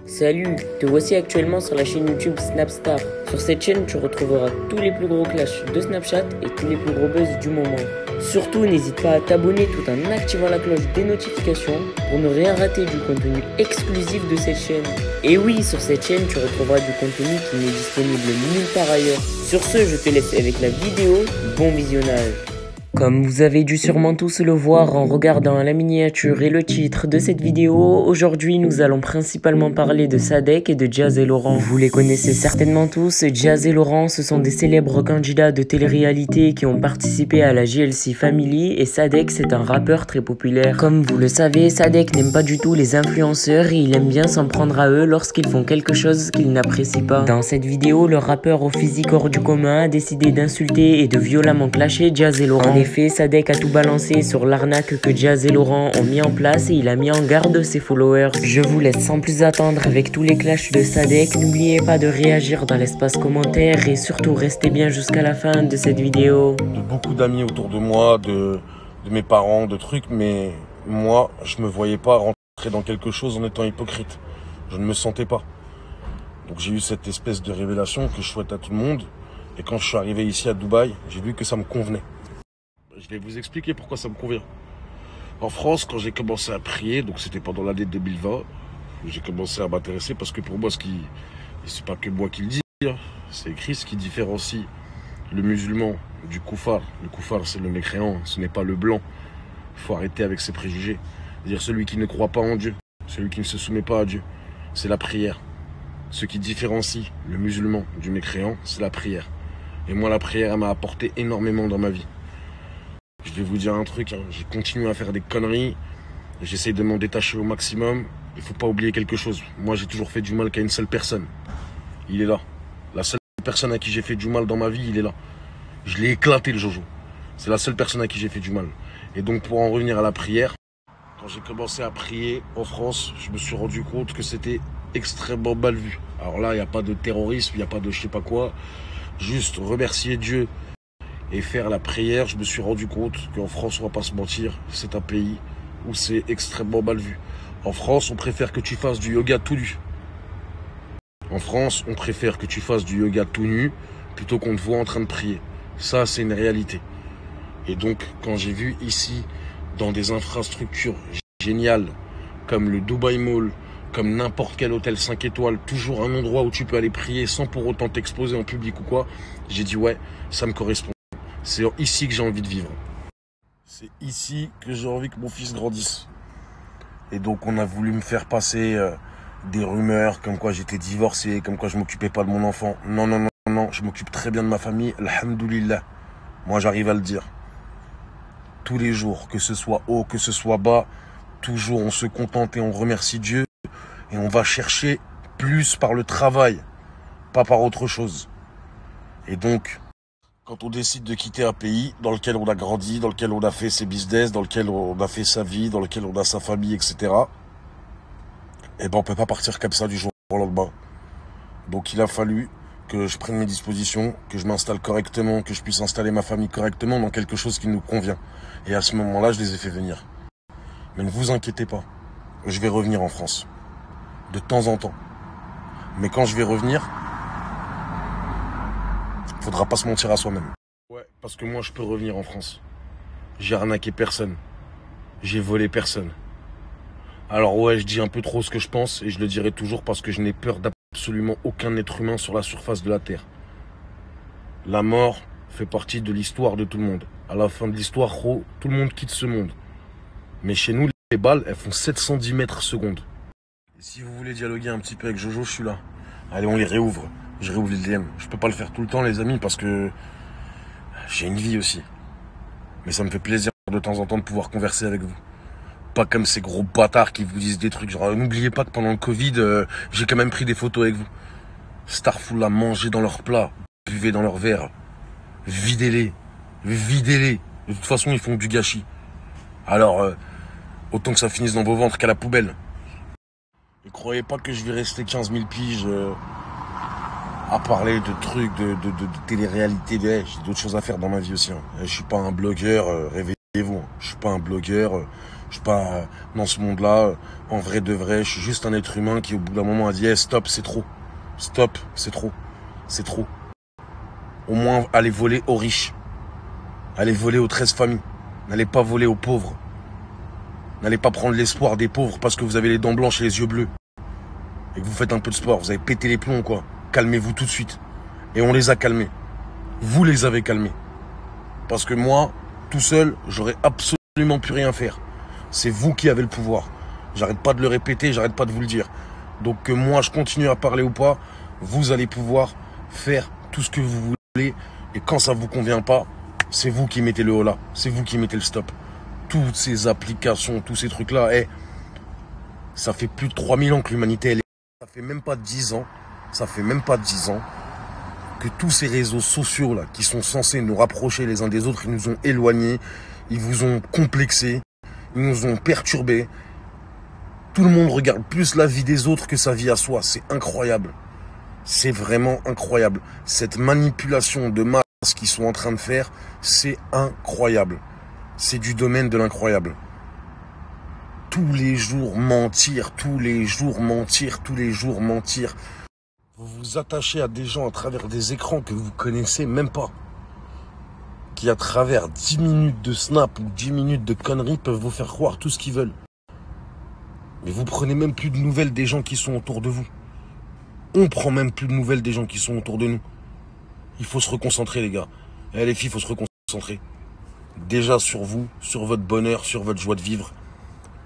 Salut, te voici actuellement sur la chaîne YouTube Snapstar. Sur cette chaîne, tu retrouveras tous les plus gros clashs de Snapchat et tous les plus gros buzz du moment. Surtout, n'hésite pas à t'abonner tout en activant la cloche des notifications pour ne rien rater du contenu exclusif de cette chaîne. Et oui, sur cette chaîne, tu retrouveras du contenu qui n'est disponible nulle part ailleurs. Sur ce, je te laisse avec la vidéo. Bon visionnage. Comme vous avez dû sûrement tous le voir en regardant la miniature et le titre de cette vidéo, aujourd'hui nous allons principalement parler de Sadek et de Jazz et Laurent. Vous les connaissez certainement tous, Jazz et Laurent ce sont des célèbres candidats de télé-réalité qui ont participé à la JLC Family et Sadek c'est un rappeur très populaire. Comme vous le savez, Sadek n'aime pas du tout les influenceurs et il aime bien s'en prendre à eux lorsqu'ils font quelque chose qu'il n'apprécie pas. Dans cette vidéo, le rappeur au physique hors du commun a décidé d'insulter et de violemment clasher Jazz et Laurent. En effet, Sadek a tout balancé sur l'arnaque que Jazz et Laurent ont mis en place et il a mis en garde ses followers. Je vous laisse sans plus attendre avec tous les clashs de Sadek. N'oubliez pas de réagir dans l'espace commentaire et surtout restez bien jusqu'à la fin de cette vidéo. De beaucoup d'amis autour de moi, de mes parents, de trucs, mais moi, je me voyais pas rentrer dans quelque chose en étant hypocrite. Je ne me sentais pas. Donc j'ai eu cette espèce de révélation que je souhaite à tout le monde. Et quand je suis arrivé ici à Dubaï, j'ai vu que ça me convenait. Je vais vous expliquer pourquoi ça me convient. En France, quand j'ai commencé à prier, donc c'était pendant l'année 2020, j'ai commencé à m'intéresser parce que pour moi, c'est pas que moi qui le dis, c'est écrit ce qui différencie le musulman du koufar. Le koufar, c'est le mécréant, ce n'est pas le blanc. Il faut arrêter avec ses préjugés. C'est-à-dire celui qui ne croit pas en Dieu, celui qui ne se soumet pas à Dieu, c'est la prière. Ce qui différencie le musulman du mécréant, c'est la prière. Et moi, la prière, elle m'a apporté énormément dans ma vie. Je vais vous dire un truc, j'ai continué à faire des conneries, j'essaye de m'en détacher au maximum. Il ne faut pas oublier quelque chose, moi j'ai toujours fait du mal qu'à une seule personne. Il est là. La seule personne à qui j'ai fait du mal dans ma vie, il est là. Je l'ai éclaté le Jojo. C'est la seule personne à qui j'ai fait du mal. Et donc pour en revenir à la prière, quand j'ai commencé à prier en France, je me suis rendu compte que c'était extrêmement mal vu. Alors là, il n'y a pas de terrorisme, il n'y a pas de je sais pas quoi. Juste remercier Dieu et faire la prière, je me suis rendu compte qu'en France, on va pas se mentir, c'est un pays où c'est extrêmement mal vu. En France, on préfère que tu fasses du yoga tout nu. En France, on préfère que tu fasses du yoga tout nu plutôt qu'on te voit en train de prier. Ça, c'est une réalité. Et donc, quand j'ai vu ici, dans des infrastructures géniales, comme le Dubai Mall, comme n'importe quel hôtel 5 étoiles, toujours un endroit où tu peux aller prier sans pour autant t'exposer en public ou quoi, j'ai dit ouais, ça me correspond. C'est ici que j'ai envie de vivre. C'est ici que j'ai envie que mon fils grandisse. Et donc on a voulu me faire passer des rumeurs comme quoi j'étais divorcé, comme quoi je m'occupais pas de mon enfant. Non, non, non, non, je m'occupe très bien de ma famille, alhamdoulilah. Moi j'arrive à le dire. Tous les jours, que ce soit haut, que ce soit bas, toujours on se contente et on remercie Dieu. Et on va chercher plus par le travail, pas par autre chose. Et donc, quand on décide de quitter un pays dans lequel on a grandi, dans lequel on a fait ses business, dans lequel on a fait sa vie, dans lequel on a sa famille, etc., eh ben on peut pas partir comme ça du jour au lendemain. Donc il a fallu que je prenne mes dispositions, que je m'installe correctement, que je puisse installer ma famille correctement dans quelque chose qui nous convient. Et à ce moment-là, je les ai fait venir. Mais ne vous inquiétez pas, je vais revenir en France. De temps en temps. Mais quand je vais revenir, faudra pas se mentir à soi-même. Ouais, parce que moi je peux revenir en France. J'ai arnaqué personne. J'ai volé personne. Alors ouais, je dis un peu trop ce que je pense et je le dirai toujours parce que je n'ai peur d'absolument aucun être humain sur la surface de la Terre. La mort fait partie de l'histoire de tout le monde. À la fin de l'histoire, tout le monde quitte ce monde. Mais chez nous, les balles, elles font 710 mètres secondes. Et si vous voulez dialoguer un petit peu avec Jojo, je suis là. Allez, on les réouvre. Je réouvre les DM. Je peux pas le faire tout le temps, les amis, parce que j'ai une vie aussi. Mais ça me fait plaisir de temps en temps de pouvoir converser avec vous. Pas comme ces gros bâtards qui vous disent des trucs. Genre, n'oubliez pas que pendant le Covid, j'ai quand même pris des photos avec vous. Starful a mangé dans leur plat, buvez dans leur verre. Videz-les. Videz-les. De toute façon, ils font du gâchis. Alors, autant que ça finisse dans vos ventres qu'à la poubelle. Ne croyez pas que je vais rester 15 000 piges à parler de trucs, de télé-réalité. J'ai d'autres choses à faire dans ma vie aussi. Je suis pas un blogueur, réveillez-vous. Je suis pas un blogueur. Je suis pas dans ce monde-là. En vrai de vrai, je suis juste un être humain qui, au bout d'un moment, a dit hey, stop, c'est trop. Stop, c'est trop. C'est trop. Au moins, allez voler aux riches. Allez voler aux 13 familles. N'allez pas voler aux pauvres. N'allez pas prendre l'espoir des pauvres parce que vous avez les dents blanches et les yeux bleus. Et que vous faites un peu de sport. Vous avez pété les plombs, quoi. Calmez-vous tout de suite. Et on les a calmés. Vous les avez calmés. Parce que moi, tout seul, j'aurais absolument plus rien faire. C'est vous qui avez le pouvoir. J'arrête pas de le répéter, j'arrête pas de vous le dire. Donc que moi, je continue à parler ou pas, vous allez pouvoir faire tout ce que vous voulez. Et quand ça vous convient pas, c'est vous qui mettez le haut là. C'est vous qui mettez le stop. Toutes ces applications, tous ces trucs-là, ça fait plus de 3000 ans que l'humanité, ça fait même pas 10 ans. Ça fait même pas 10 ans que tous ces réseaux sociaux là, qui sont censés nous rapprocher les uns des autres, ils nous ont éloignés, ils vous ont complexés, ils nous ont perturbés. Tout le monde regarde plus la vie des autres que sa vie à soi. C'est incroyable. C'est vraiment incroyable. Cette manipulation de masse qu'ils sont en train de faire, c'est incroyable. C'est du domaine de l'incroyable. Tous les jours mentir, tous les jours mentir, tous les jours mentir. Vous vous attachez à des gens à travers des écrans que vous connaissez même pas. Qui à travers 10 minutes de snap ou 10 minutes de conneries peuvent vous faire croire tout ce qu'ils veulent. Mais vous prenez même plus de nouvelles des gens qui sont autour de vous. On prend même plus de nouvelles des gens qui sont autour de nous. Il faut se reconcentrer les gars. Et les filles, il faut se reconcentrer. Déjà sur vous, sur votre bonheur, sur votre joie de vivre.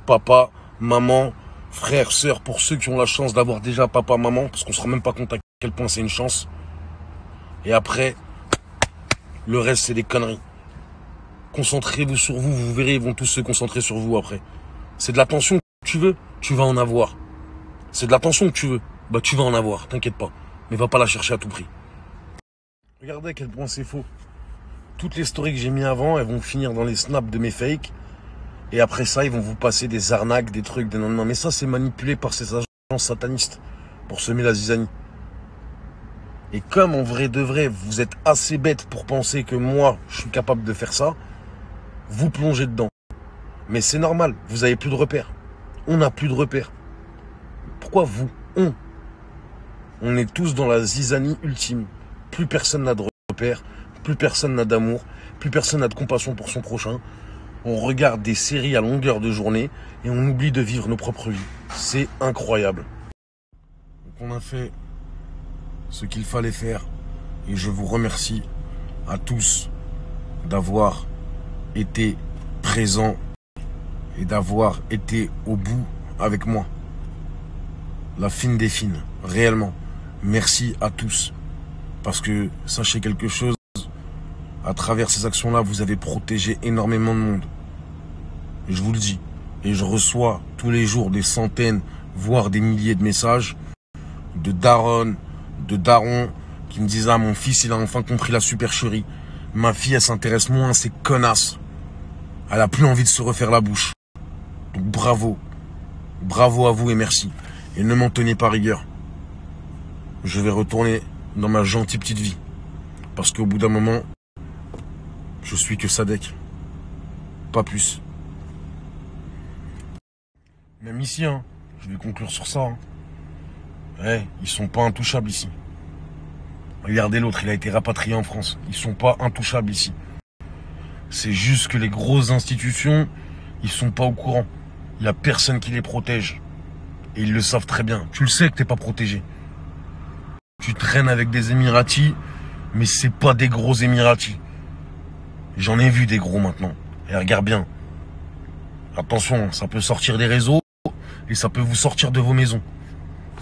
Papa, maman, frères, sœurs, pour ceux qui ont la chance d'avoir déjà papa, maman, parce qu'on ne se rend même pas compte à quel point c'est une chance. Et après, le reste c'est des conneries. Concentrez-vous sur vous, vous verrez, ils vont tous se concentrer sur vous après. C'est de l'attention que tu veux, tu vas en avoir. C'est de l'attention que tu veux, bah tu vas en avoir, t'inquiète pas. Mais va pas la chercher à tout prix. Regardez à quel point c'est faux. Toutes les stories que j'ai mis avant, elles vont finir dans les snaps de mes fakes. Et après ça, ils vont vous passer des arnaques, des trucs, des non. Mais ça, c'est manipulé par ces agents satanistes pour semer la zizanie. Et comme en vrai de vrai, vous êtes assez bête pour penser que moi, je suis capable de faire ça, vous plongez dedans. Mais c'est normal, vous avez plus de repères. On n'a plus de repères. Pourquoi vous? On est tous dans la zizanie ultime. Plus personne n'a de repères, plus personne n'a d'amour, plus personne n'a de compassion pour son prochain. On regarde des séries à longueur de journée et on oublie de vivre nos propres vies. C'est incroyable. Donc on a fait ce qu'il fallait faire et je vous remercie à tous d'avoir été présents et d'avoir été au bout avec moi. La fine des fines, réellement. Merci à tous. Parce que sachez quelque chose, à travers ces actions-là, vous avez protégé énormément de monde. Et je vous le dis. Et je reçois tous les jours des centaines, voire des milliers de messages de darons, de darons qui me disent « Ah, mon fils, il a enfin compris la supercherie. Ma fille, elle s'intéresse moins à ces connasses. Elle a plus envie de se refaire la bouche. » Donc bravo. Bravo à vous et merci. Et ne m'en tenez pas rigueur. Je vais retourner dans ma gentille petite vie. Parce qu'au bout d'un moment, je suis que Sadek. Pas plus. Même ici, hein, je vais conclure sur ça. Ils sont pas intouchables ici. Regardez l'autre, il a été rapatrié en France. Ils sont pas intouchables ici. C'est juste que les grosses institutions, ils sont pas au courant. Il y a personne qui les protège. Et ils le savent très bien. Tu le sais que t'es pas protégé. Tu traînes avec des Émiratis, mais c'est pas des gros Émiratis. J'en ai vu des gros maintenant. Et regarde bien. Attention, ça peut sortir des réseaux et ça peut vous sortir de vos maisons.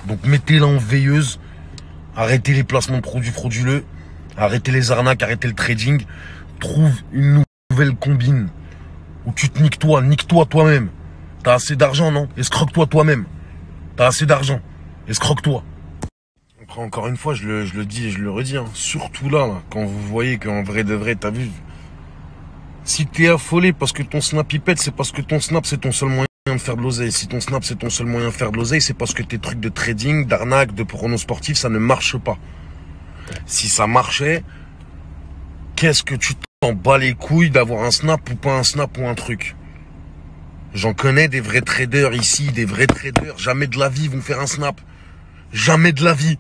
Donc mettez-la en veilleuse. Arrêtez les placements de produits frauduleux. Arrêtez les arnaques, arrêtez le trading. Trouve une nouvelle combine où tu te nique-toi toi-même. T'as assez d'argent, non? Escroque-toi toi-même. T'as assez d'argent. Escroque-toi. Après, encore une fois, je le dis et je le redis. Hein. Surtout là, quand vous voyez qu'en vrai de vrai, t'as vu. Si t'es affolé parce que ton snap il pète, c'est parce que ton snap c'est ton seul moyen de faire de l'oseille. Si ton snap c'est ton seul moyen de faire de l'oseille, c'est parce que tes trucs de trading, d'arnaque, de pronos sportifs, ça ne marche pas. Si ça marchait, qu'est-ce que tu t'en bats les couilles d'avoir un snap ou pas un snap ou un truc? J'en connais des vrais traders ici, des vrais traders. Jamais de la vie vont faire un snap. Jamais de la vie.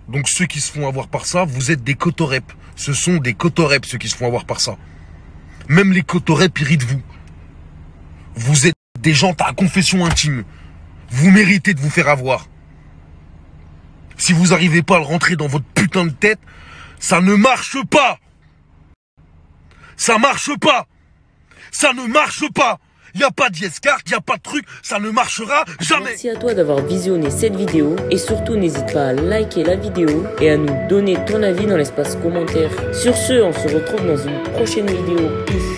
Donc ceux qui se font avoir par ça, vous êtes des cotoreps. Ce sont des cotoreps ceux qui se font avoir par ça. Même les cotoreps, ils rient de vous. Vous êtes des gens à confession intime. Vous méritez de vous faire avoir. Si vous n'arrivez pas à le rentrer dans votre putain de tête, ça ne marche pas. Ça marche pas. Ça ne marche pas. Il n'y a pas d'yescart, il n'y a pas de truc, ça ne marchera jamais. Merci à toi d'avoir visionné cette vidéo et surtout n'hésite pas à liker la vidéo et à nous donner ton avis dans l'espace commentaire. Sur ce, on se retrouve dans une prochaine vidéo. Peace.